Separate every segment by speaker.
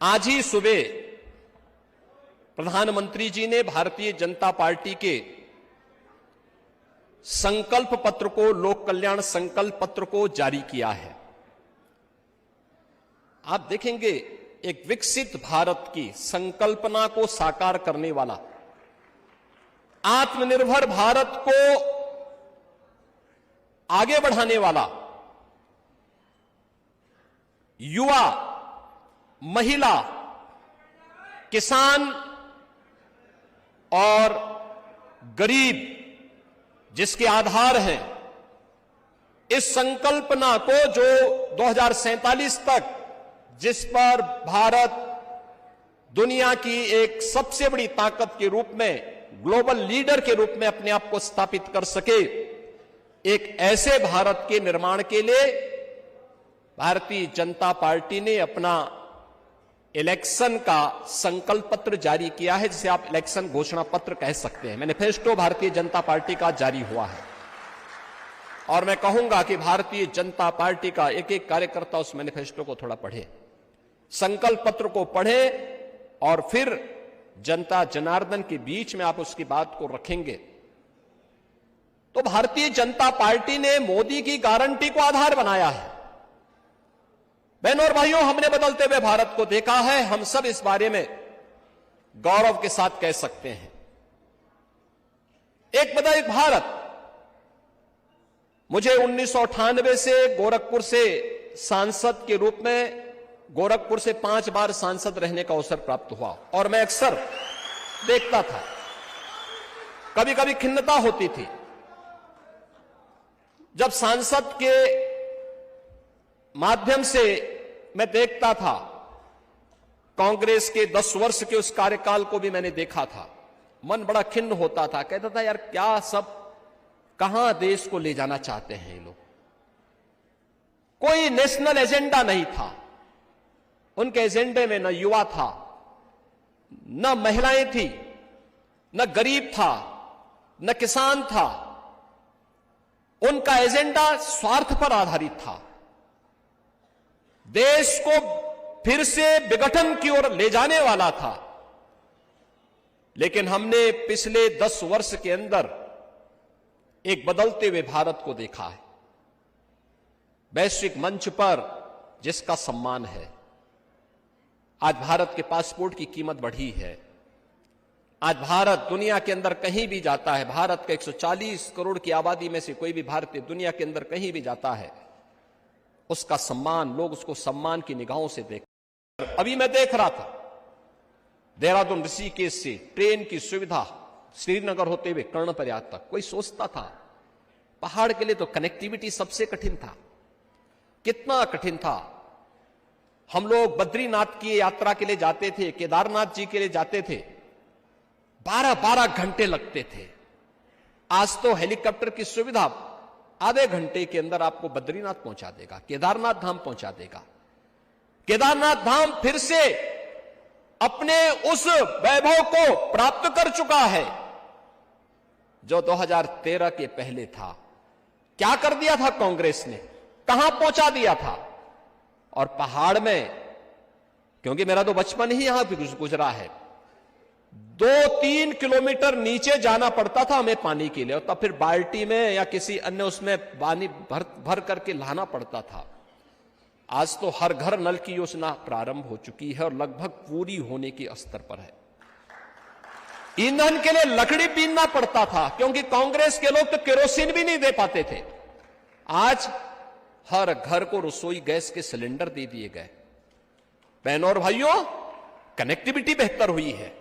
Speaker 1: आज ही सुबह प्रधानमंत्री जी ने भारतीय जनता पार्टी के संकल्प पत्र को, लोक कल्याण संकल्प पत्र को जारी किया है। आप देखेंगे एक विकसित भारत की संकल्पना को साकार करने वाला, आत्मनिर्भर भारत को आगे बढ़ाने वाला, युवा, महिला, किसान और गरीब जिसके आधार हैं, इस संकल्पना को जो 2047 तक जिस पर भारत दुनिया की एक सबसे बड़ी ताकत के रूप में, ग्लोबल लीडर के रूप में अपने आप को स्थापित कर सके, एक ऐसे भारत के निर्माण के लिए भारतीय जनता पार्टी ने अपना इलेक्शन का संकल्प पत्र जारी किया है, जिसे आप इलेक्शन घोषणा पत्र कह सकते हैं। मैनिफेस्टो भारतीय जनता पार्टी का जारी हुआ है और मैं कहूंगा कि भारतीय जनता पार्टी का एक एक कार्यकर्ता उस मैनिफेस्टो को थोड़ा पढ़े, संकल्प पत्र को पढ़े और फिर जनता जनार्दन के बीच में आप उसकी बात को रखेंगे तो भारतीय जनता पार्टी ने मोदी की गारंटी को आधार बनाया है। बहनों और भाइयों, हमने बदलते हुए भारत को देखा है, हम सब इस बारे में गौरव के साथ कह सकते हैं। एक बदल भारत, मुझे 1998 से गोरखपुर से सांसद के रूप में, गोरखपुर से 5 बार सांसद रहने का अवसर प्राप्त हुआ और मैं अक्सर देखता था, कभी कभी खिन्नता होती थी जब सांसद के माध्यम से मैं देखता था। कांग्रेस के 10 वर्ष के उस कार्यकाल को भी मैंने देखा था, मन बड़ा खिन्न होता था, कहता था यार क्या सब, कहां देश को ले जाना चाहते हैं ये लोग। कोई नेशनल एजेंडा नहीं था उनके एजेंडे में, न युवा था, न महिलाएं थी, न गरीब था, न किसान था। उनका एजेंडा स्वार्थ पर आधारित था, देश को फिर से विघटन की ओर ले जाने वाला था। लेकिन हमने पिछले 10 वर्ष के अंदर एक बदलते हुए भारत को देखा है, वैश्विक मंच पर जिसका सम्मान है। आज भारत के पासपोर्ट की कीमत बढ़ी है। आज भारत दुनिया के अंदर कहीं भी जाता है, भारत के 140 करोड़ की आबादी में से कोई भी भारतीय दुनिया के अंदर कहीं भी जाता है, उसका सम्मान, लोग उसको सम्मान की निगाहों से देखते हैं। अभी मैं देख रहा था देहरादून ऋषिकेश से ट्रेन की सुविधा श्रीनगर होते हुए कर्णप्रयाग तक, कोई सोचता था पहाड़ के लिए तो कनेक्टिविटी सबसे कठिन था, कितना कठिन था। हम लोग बद्रीनाथ की यात्रा के लिए जाते थे, केदारनाथ जी के लिए जाते थे, 12-12 घंटे लगते थे। आज तो हेलीकॉप्टर की सुविधा आधे घंटे के अंदर आपको बद्रीनाथ पहुंचा देगा, केदारनाथ धाम पहुंचा देगा। केदारनाथ धाम फिर से अपने उस वैभव को प्राप्त कर चुका है जो 2013 के पहले था। क्या कर दिया था कांग्रेस ने, कहां पहुंचा दिया था। और पहाड़ में, क्योंकि मेरा तो बचपन ही यहां पे गुजरा है, 2-3 किलोमीटर नीचे जाना पड़ता था हमें पानी के लिए, और तब फिर बाल्टी में या किसी अन्य उसमें पानी भर करके लाना पड़ता था। आज तो हर घर नल की योजना प्रारंभ हो चुकी है और लगभग पूरी होने के स्तर पर है। ईंधन के लिए लकड़ी बीनना पड़ता था, क्योंकि कांग्रेस के लोग तो केरोसिन भी नहीं दे पाते थे। आज हर घर को रसोई गैस के सिलेंडर दे दिए गए। बहनों और भाइयों, कनेक्टिविटी बेहतर हुई है।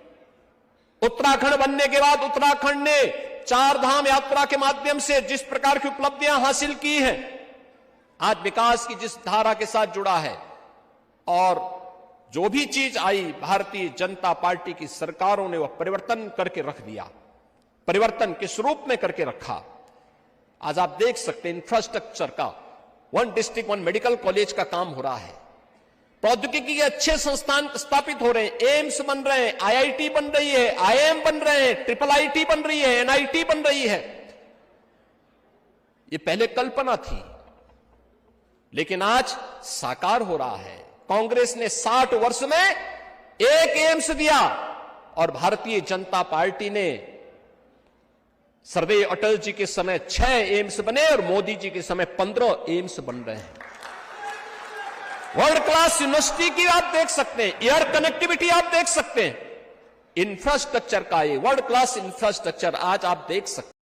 Speaker 1: उत्तराखंड बनने के बाद उत्तराखंड ने 4 धाम यात्रा के माध्यम से जिस प्रकार की उपलब्धियां हासिल की हैं, आज विकास की जिस धारा के साथ जुड़ा है, और जो भी चीज आई भारतीय जनता पार्टी की सरकारों ने वह परिवर्तन करके रख दिया, परिवर्तन किस रूप में करके रखा। आज आप देख सकते हैं इंफ्रास्ट्रक्चर का, 1 डिस्ट्रिक्ट 1 मेडिकल कॉलेज का काम हो रहा है, प्रौद्योगिकी के अच्छे संस्थान स्थापित हो रहे हैं, एम्स बन रहे हैं, आईआईटी बन रही है, आईआईएम बन रहे हैं, IIIT बन रही है, एनआईटी बन रही है। ये पहले कल्पना थी, लेकिन आज साकार हो रहा है। कांग्रेस ने 60 वर्ष में एक एम्स दिया और भारतीय जनता पार्टी ने सर्वे अटल जी के समय 6 एम्स बने और मोदी जी के समय 15 एम्स बन रहे हैं। वर्ल्ड क्लास यूनिवर्सिटी की आप देख सकते हैं, एयर कनेक्टिविटी आप देख सकते हैं, इंफ्रास्ट्रक्चर का ये वर्ल्ड क्लास इंफ्रास्ट्रक्चर आज आप देख सकते हैं।